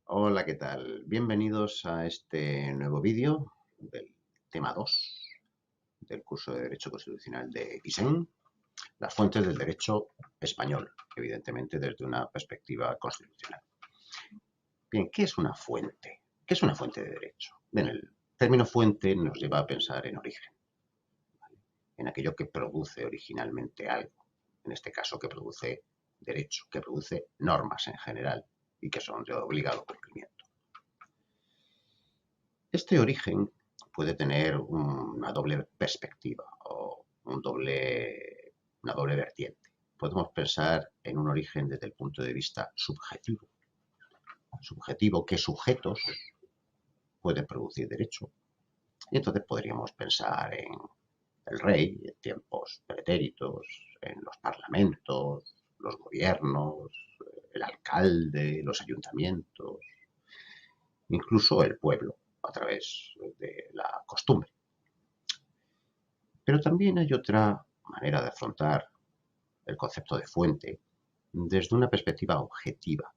Hola, ¿qué tal? Bienvenidos a este nuevo vídeo del tema 2 del curso de Derecho Constitucional de ISEN, las fuentes del derecho español, evidentemente desde una perspectiva constitucional. Bien, ¿qué es una fuente? ¿Qué es una fuente de derecho? Bien, el término fuente nos lleva a pensar en origen, ¿vale? En aquello que produce originalmente algo, en este caso que produce derecho, que produce normas en general y que son de obligado cumplimiento. Este origen puede tener una doble perspectiva o una doble vertiente. Podemos pensar en un origen desde el punto de vista subjetivo. Subjetivo, qué sujetos pueden producir derecho. Y entonces podríamos pensar en el rey, en tiempos pretéritos, en los parlamentos, los gobiernos, el alcalde, los ayuntamientos, incluso el pueblo, a través de la costumbre. Pero también hay otra manera de afrontar el concepto de fuente desde una perspectiva objetiva,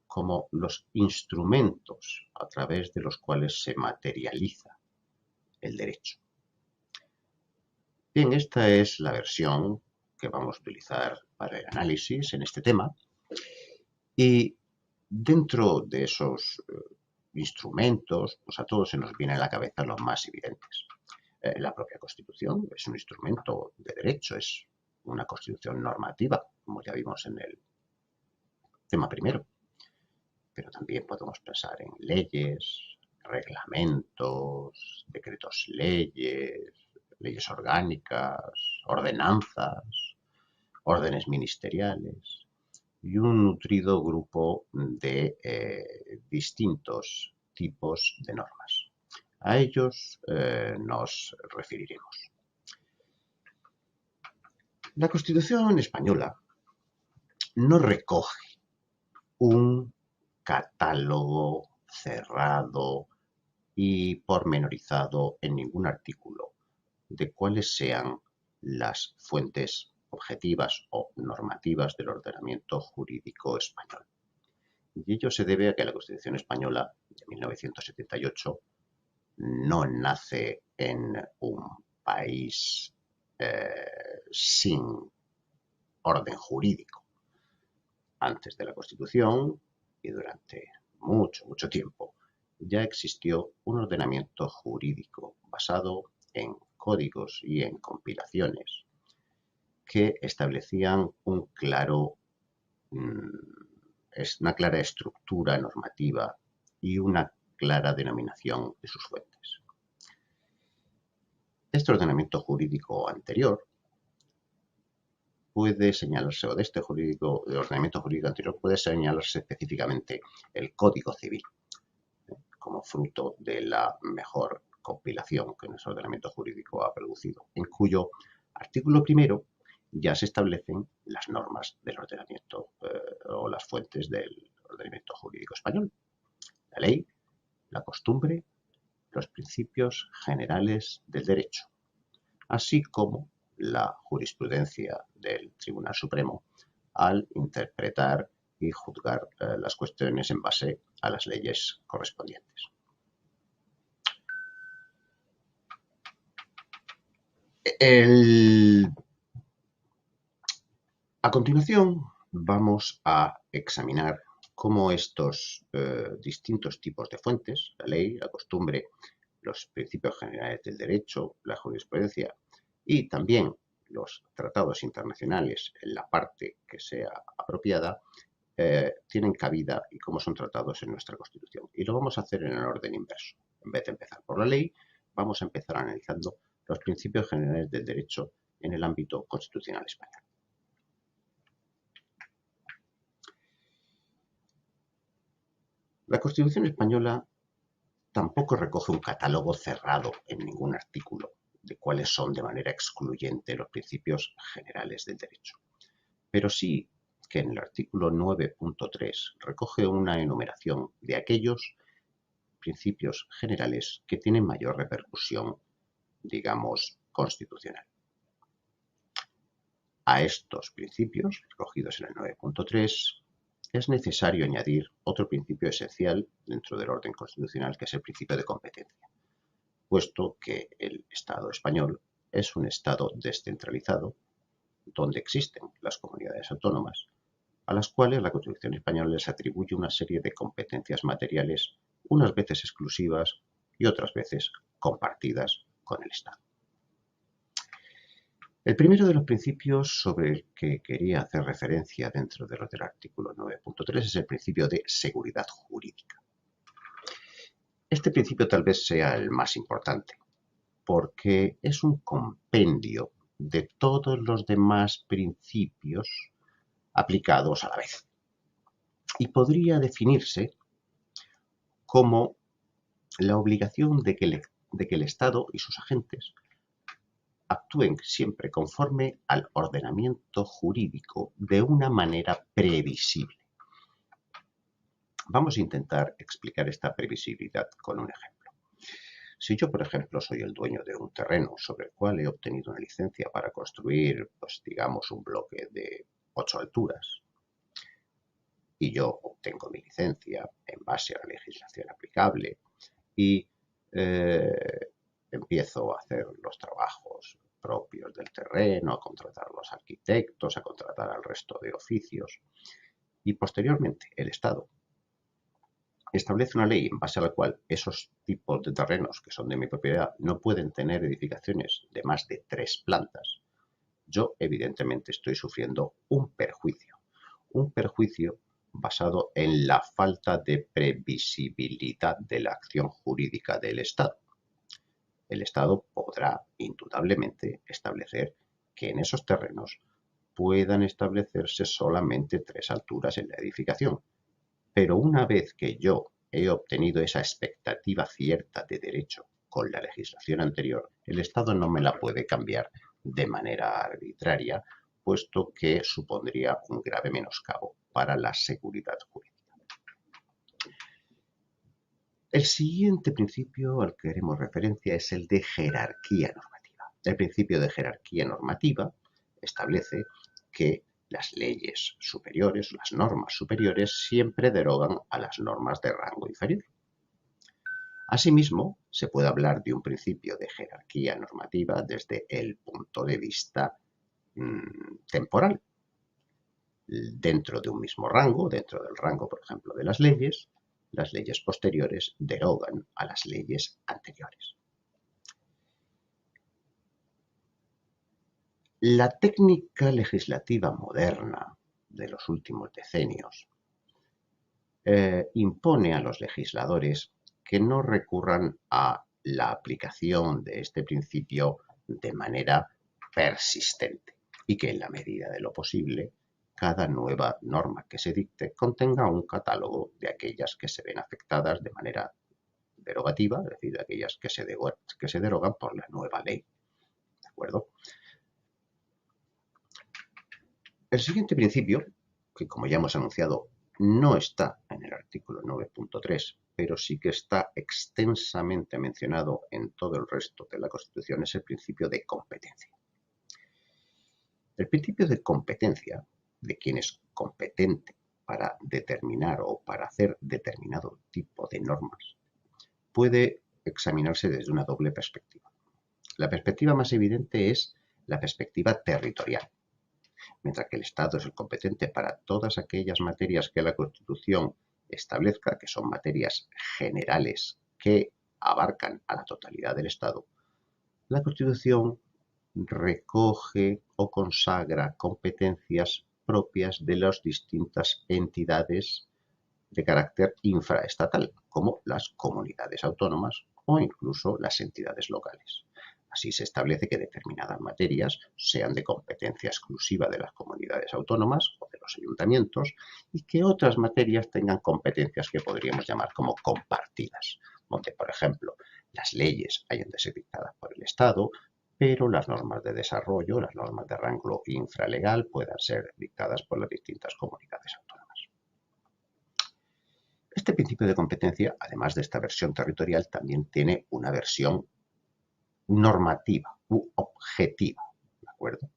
como los instrumentos a través de los cuales se materializa el derecho. Bien, esta es la versión que vamos a utilizar para el análisis en este tema y dentro de esos instrumentos, pues a todos se nos viene a la cabeza los más evidentes. La propia Constitución es un instrumento de derecho, es una Constitución normativa, como ya vimos en el tema primero, pero también podemos pensar en leyes, reglamentos, decretos leyes, leyes orgánicas, ordenanzas, órdenes ministeriales y un nutrido grupo de distintos tipos de normas. A ellos nos referiremos. La Constitución española no recoge un catálogo cerrado y pormenorizado en ningún artículo de cuáles sean las fuentes objetivas o normativas del ordenamiento jurídico español. Y ello se debe a que la Constitución española de 1978 no nace en un país sin orden jurídico. Antes de la Constitución y durante mucho tiempo ya existió un ordenamiento jurídico basado en códigos y en compilaciones que establecían una clara estructura normativa y una clara denominación de sus fuentes. Este ordenamiento jurídico anterior puede señalarse, o de este ordenamiento jurídico anterior, puede señalarse específicamente el Código Civil, como fruto de la mejor compilación que nuestro ordenamiento jurídico ha producido, en cuyo artículo primero ya se establecen las normas del ordenamiento o las fuentes del ordenamiento jurídico español. La ley, la costumbre, los principios generales del derecho, así como la jurisprudencia del Tribunal Supremo al interpretar y juzgar las cuestiones en base a las leyes correspondientes. A continuación vamos a examinar cómo estos distintos tipos de fuentes, la ley, la costumbre, los principios generales del derecho, la jurisprudencia y también los tratados internacionales en la parte que sea apropiada, tienen cabida y cómo son tratados en nuestra Constitución. Y lo vamos a hacer en el orden inverso. En vez de empezar por la ley, vamos a empezar analizando los principios generales del derecho en el ámbito constitucional español. La Constitución española tampoco recoge un catálogo cerrado en ningún artículo de cuáles son de manera excluyente los principios generales del derecho, pero sí que en el artículo 9.3 recoge una enumeración de aquellos principios generales que tienen mayor repercusión, digamos, constitucional. A estos principios, recogidos en el 9.3, es necesario añadir otro principio esencial dentro del orden constitucional, que es el principio de competencia, puesto que el Estado español es un Estado descentralizado, donde existen las comunidades autónomas, a las cuales la Constitución española les atribuye una serie de competencias materiales, unas veces exclusivas y otras veces compartidas con el Estado. El primero de los principios sobre el que quería hacer referencia dentro de lo del artículo 9.3 es el principio de seguridad jurídica. Este principio tal vez sea el más importante, porque es un compendio de todos los demás principios aplicados a la vez. Y podría definirse como la obligación de que el Estado y sus agentes actúen siempre conforme al ordenamiento jurídico de una manera previsible. Vamos a intentar explicar esta previsibilidad con un ejemplo. Si yo, por ejemplo, soy el dueño de un terreno sobre el cual he obtenido una licencia para construir, pues digamos, un bloque de 8 alturas, y yo obtengo mi licencia en base a la legislación aplicable y empiezo a hacer los trabajos propios del terreno, a contratar a los arquitectos, a contratar al resto de oficios, y posteriormente el Estado establece una ley en base a la cual esos tipos de terrenos que son de mi propiedad no pueden tener edificaciones de más de 3 plantas, yo evidentemente estoy sufriendo un perjuicio basado en la falta de previsibilidad de la acción jurídica del Estado. El Estado podrá indudablemente establecer que en esos terrenos puedan establecerse solamente 3 alturas en la edificación, pero una vez que yo he obtenido esa expectativa cierta de derecho con la legislación anterior, el Estado no me la puede cambiar de manera arbitraria, puesto que supondría un grave menoscabo para la seguridad jurídica. El siguiente principio al que haremos referencia es el de jerarquía normativa. El principio de jerarquía normativa establece que las leyes superiores, las normas superiores, siempre derogan a las normas de rango inferior. Asimismo, se puede hablar de un principio de jerarquía normativa desde el punto de vista temporal. Dentro de un mismo rango, dentro del rango, por ejemplo, de las leyes posteriores derogan a las leyes anteriores. La técnica legislativa moderna de los últimos decenios impone a los legisladores que no recurran a la aplicación de este principio de manera persistente y que en la medida de lo posible cada nueva norma que se dicte contenga un catálogo de aquellas que se ven afectadas de manera derogativa, es decir, de aquellas que se derogan por la nueva ley. ¿De acuerdo? El siguiente principio, que como ya hemos anunciado, no está en el artículo 9.3, pero sí que está extensamente mencionado en todo el resto de la Constitución, es el principio de competencia. El principio de competencia, de quien es competente para determinar o para hacer determinado tipo de normas, puede examinarse desde una doble perspectiva. La perspectiva más evidente es la perspectiva territorial. Mientras que el Estado es el competente para todas aquellas materias que la Constitución establezca, que son materias generales que abarcan a la totalidad del Estado, la Constitución recoge o consagra competencias propias de las distintas entidades de carácter infraestatal, como las comunidades autónomas o incluso las entidades locales. Así se establece que determinadas materias sean de competencia exclusiva de las comunidades autónomas o de los ayuntamientos y que otras materias tengan competencias que podríamos llamar como compartidas, donde, por ejemplo, las leyes hayan de ser dictadas por el Estado, pero las normas de desarrollo, las normas de rango infralegal puedan ser dictadas por las distintas comunidades autónomas. Este principio de competencia, además de esta versión territorial, también tiene una versión normativa u objetiva, ¿de acuerdo?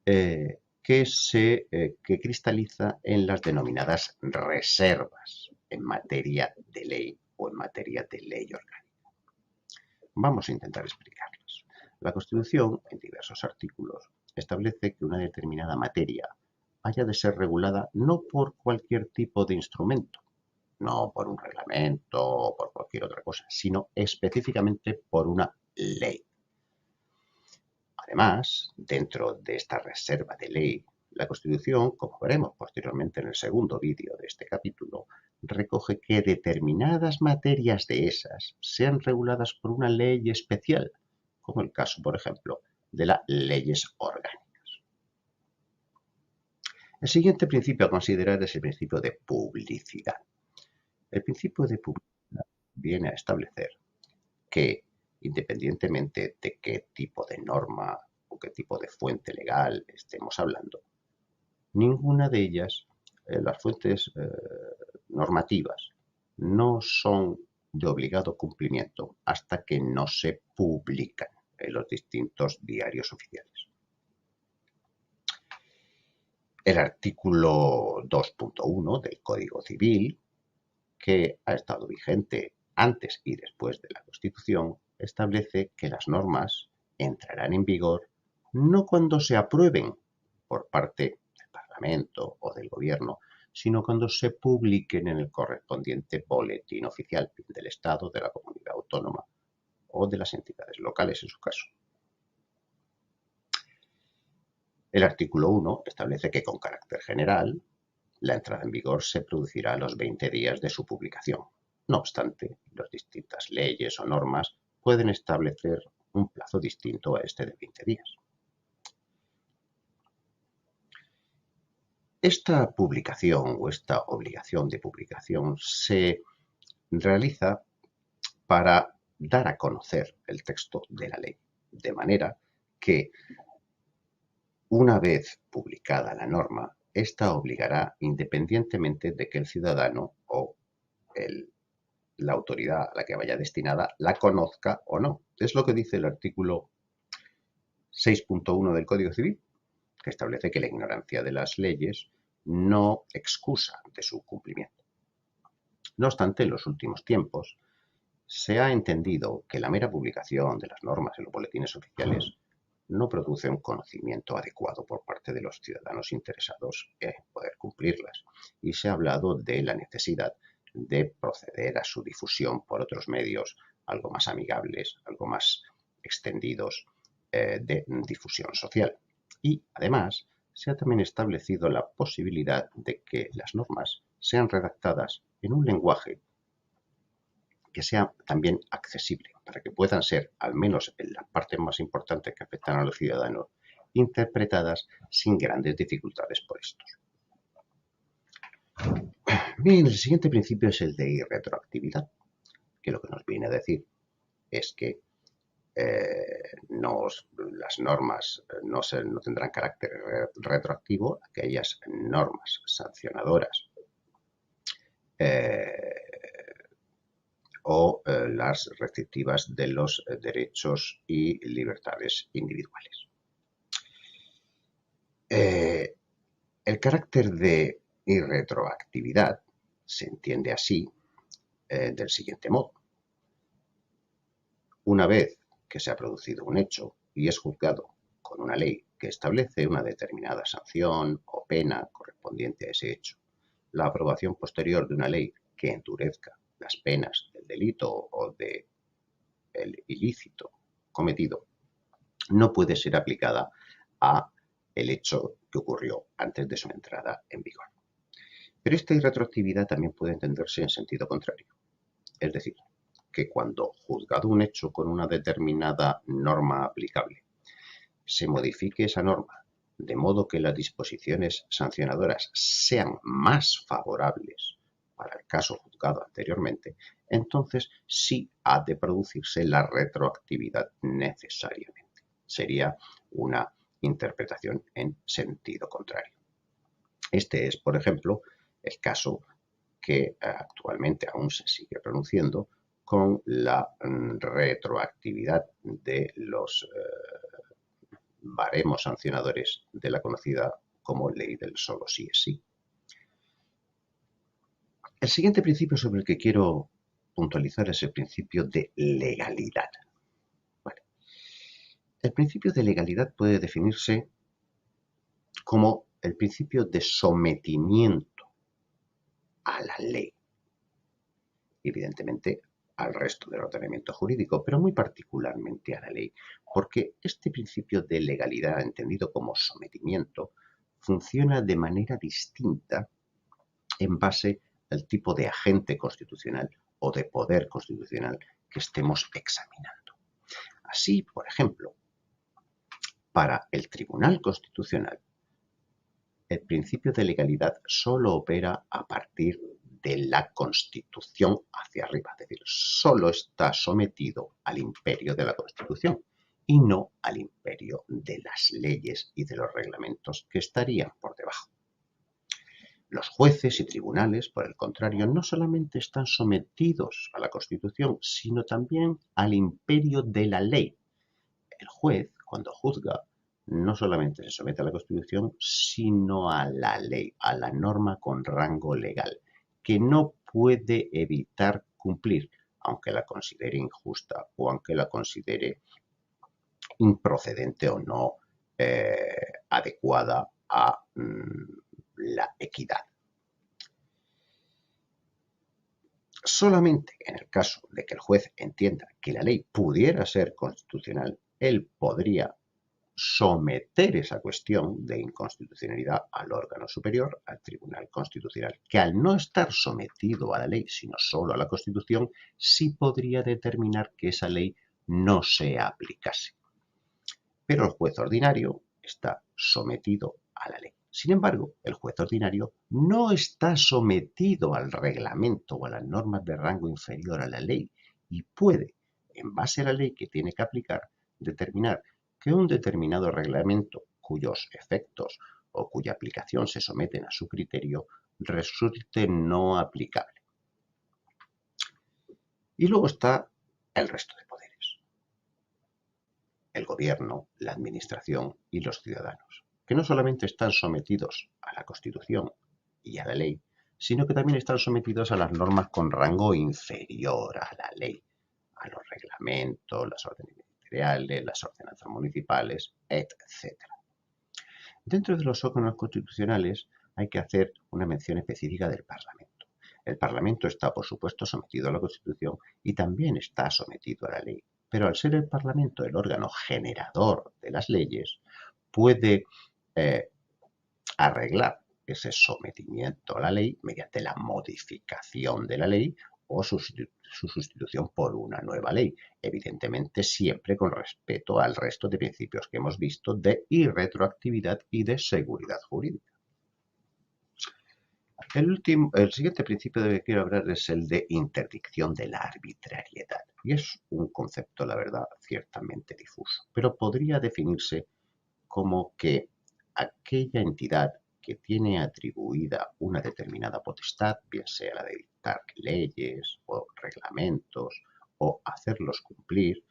Que que cristaliza en las denominadas reservas en materia de ley o en materia de ley orgánica. Vamos a intentar explicarlas. La Constitución, en diversos artículos, establece que una determinada materia haya de ser regulada no por cualquier tipo de instrumento, no por un reglamento o por cualquier otra cosa, sino específicamente por una ley. Además, dentro de esta reserva de ley, la Constitución, como veremos posteriormente en el segundo vídeo de este capítulo, recoge que determinadas materias de esas sean reguladas por una ley especial, como el caso, por ejemplo, de las leyes orgánicas. El siguiente principio a considerar es el principio de publicidad. El principio de publicidad viene a establecer que, independientemente de qué tipo de norma o qué tipo de fuente legal estemos hablando, ninguna de ellas, las fuentes normativas, no son de obligado cumplimiento hasta que no se publican en los distintos diarios oficiales. El artículo 2.1 del Código Civil, que ha estado vigente antes y después de la Constitución, establece que las normas entrarán en vigor no cuando se aprueben por parte del Parlamento o del Gobierno, sino cuando se publiquen en el correspondiente boletín oficial del Estado, de la comunidad autónoma o de las entidades locales en su caso. El artículo 1 establece que con carácter general la entrada en vigor se producirá a los 20 días de su publicación. No obstante, las distintas leyes o normas pueden establecer un plazo distinto a este de 20 días. Esta publicación o esta obligación de publicación se realiza para dar a conocer el texto de la ley, de manera que una vez publicada la norma, esta obligará independientemente de que el ciudadano o la autoridad a la que vaya destinada la conozca o no. Es lo que dice el artículo 6.1 del Código Civil, que establece que la ignorancia de las leyes no excusa de su cumplimiento. No obstante, en los últimos tiempos se ha entendido que la mera publicación de las normas en los boletines oficiales no produce un conocimiento adecuado por parte de los ciudadanos interesados en poder cumplirlas, y se ha hablado de la necesidad de proceder a su difusión por otros medios algo más amigables, algo más extendidos de difusión social. Y además se ha también establecido la posibilidad de que las normas sean redactadas en un lenguaje que sea también accesible, para que puedan ser, al menos en las partes más importantes que afectan a los ciudadanos, interpretadas sin grandes dificultades por estos. Bien, el siguiente principio es el de irretroactividad, que lo que nos viene a decir es que las normas no tendrán carácter retroactivo, aquellas normas sancionadoras o las restrictivas de los derechos y libertades individuales. El carácter de irretroactividad se entiende así del siguiente modo. Una vez que se ha producido un hecho y es juzgado con una ley que establece una determinada sanción o pena correspondiente a ese hecho, la aprobación posterior de una ley que endurezca las penas del delito o del ilícito cometido no puede ser aplicada a el hecho que ocurrió antes de su entrada en vigor. Pero esta irretroactividad también puede entenderse en sentido contrario, es decir, que cuando juzgado un hecho con una determinada norma aplicable, se modifique esa norma de modo que las disposiciones sancionadoras sean más favorables para el caso juzgado anteriormente, entonces sí ha de producirse la retroactividad necesariamente. Sería una interpretación en sentido contrario. Este es, por ejemplo, el caso que actualmente aún se sigue pronunciando con la retroactividad de los baremos sancionadores de la conocida como ley del solo sí es sí. El siguiente principio sobre el que quiero puntualizar es el principio de legalidad. Vale. El principio de legalidad puede definirse como el principio de sometimiento a la ley, evidentemente al resto del ordenamiento jurídico, pero muy particularmente a la ley, porque este principio de legalidad, entendido como sometimiento, funciona de manera distinta en base al tipo de agente constitucional o de poder constitucional que estemos examinando. Así, por ejemplo, para el Tribunal Constitucional, el principio de legalidad solo opera a partir de la Constitución hacia arriba, es decir, solo está sometido al imperio de la Constitución y no al imperio de las leyes y de los reglamentos que estarían por debajo. Los jueces y tribunales, por el contrario, no solamente están sometidos a la Constitución, sino también al imperio de la ley. El juez, cuando juzga, no solamente se somete a la Constitución, sino a la ley, a la norma con rango legal, que no puede evitar cumplir, aunque la considere injusta o aunque la considere improcedente o no adecuada a la equidad. Solamente en el caso de que el juez entienda que la ley pudiera ser constitucional, él podría someter esa cuestión de inconstitucionalidad al órgano superior, al Tribunal Constitucional, que al no estar sometido a la ley, sino solo a la Constitución, sí podría determinar que esa ley no se aplicase. Pero el juez ordinario está sometido a la ley. Sin embargo, el juez ordinario no está sometido al reglamento o a las normas de rango inferior a la ley y puede, en base a la ley que tiene que aplicar, determinar que un determinado reglamento cuyos efectos o cuya aplicación se someten a su criterio resulte no aplicable. Y luego está el resto de poderes. El gobierno, la administración y los ciudadanos, que no solamente están sometidos a la Constitución y a la ley, sino que también están sometidos a las normas con rango inferior a la ley, a los reglamentos, las órdenes ministeriales, las ordenanzas municipales, etc. Dentro de los órganos constitucionales hay que hacer una mención específica del Parlamento. El Parlamento está, por supuesto, sometido a la Constitución y también está sometido a la ley. Pero al ser el Parlamento el órgano generador de las leyes, puede arreglar ese sometimiento a la ley mediante la modificación de la ley o su sustitución por una nueva ley, evidentemente siempre con respeto al resto de principios que hemos visto de irretroactividad y de seguridad jurídica. El siguiente principio del que quiero hablar es el de interdicción de la arbitrariedad. Y es un concepto, la verdad, ciertamente difuso, pero podría definirse como que aquella entidad que tiene atribuida una determinada potestad, bien sea la de dictar leyes o reglamentos o hacerlos cumplir,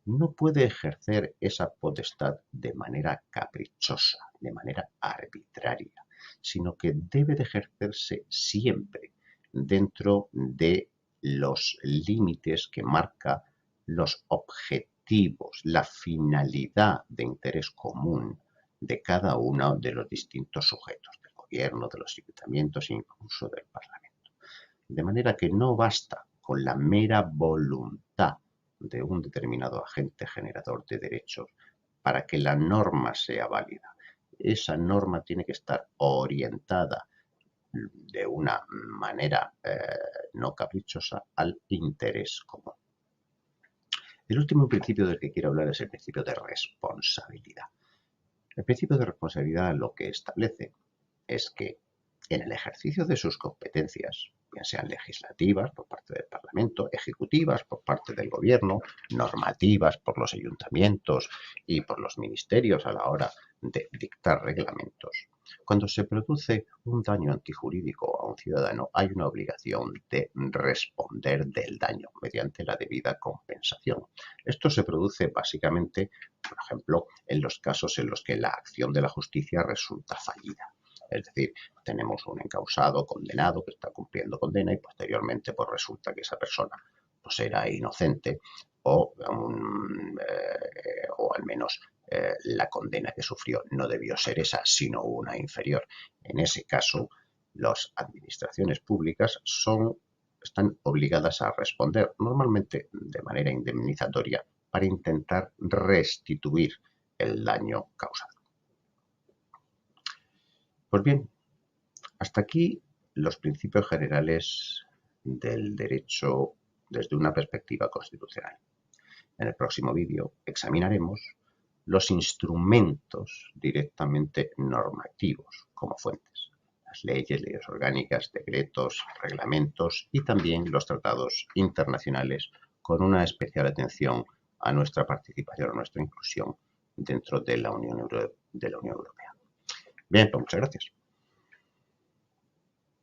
no puede ejercer esa potestad de manera caprichosa, de manera arbitraria, sino que debe de ejercerse siempre dentro de los límites que marca los objetivos, la finalidad de interés común de cada uno de los distintos sujetos, del gobierno, de los ayuntamientos e incluso del Parlamento. De manera que no basta con la mera voluntad de un determinado agente generador de derechos para que la norma sea válida. Esa norma tiene que estar orientada de una manera no caprichosa al interés común. El último principio del que quiero hablar es el principio de responsabilidad. El principio de responsabilidad lo que establece es que en el ejercicio de sus competencias, bien sean legislativas por parte del Parlamento, ejecutivas por parte del Gobierno, normativas por los ayuntamientos y por los ministerios a la hora de dictar reglamentos. Cuando se produce un daño antijurídico a un ciudadano, hay una obligación de responder del daño mediante la debida compensación. Esto se produce básicamente, por ejemplo, en los casos en los que la acción de la justicia resulta fallida. Es decir, tenemos un encausado, condenado, que está cumpliendo condena y posteriormente pues resulta que esa persona pues era inocente o al menos la condena que sufrió no debió ser esa, sino una inferior. En ese caso, las administraciones públicas están obligadas a responder, normalmente de manera indemnizatoria, para intentar restituir el daño causado. Pues bien, hasta aquí los principios generales del derecho desde una perspectiva constitucional. En el próximo vídeo examinaremos los instrumentos directamente normativos como fuentes, las leyes, leyes orgánicas, decretos, reglamentos y también los tratados internacionales con una especial atención a nuestra participación, a nuestra inclusión dentro de la Unión Europea. Bien, pues muchas gracias.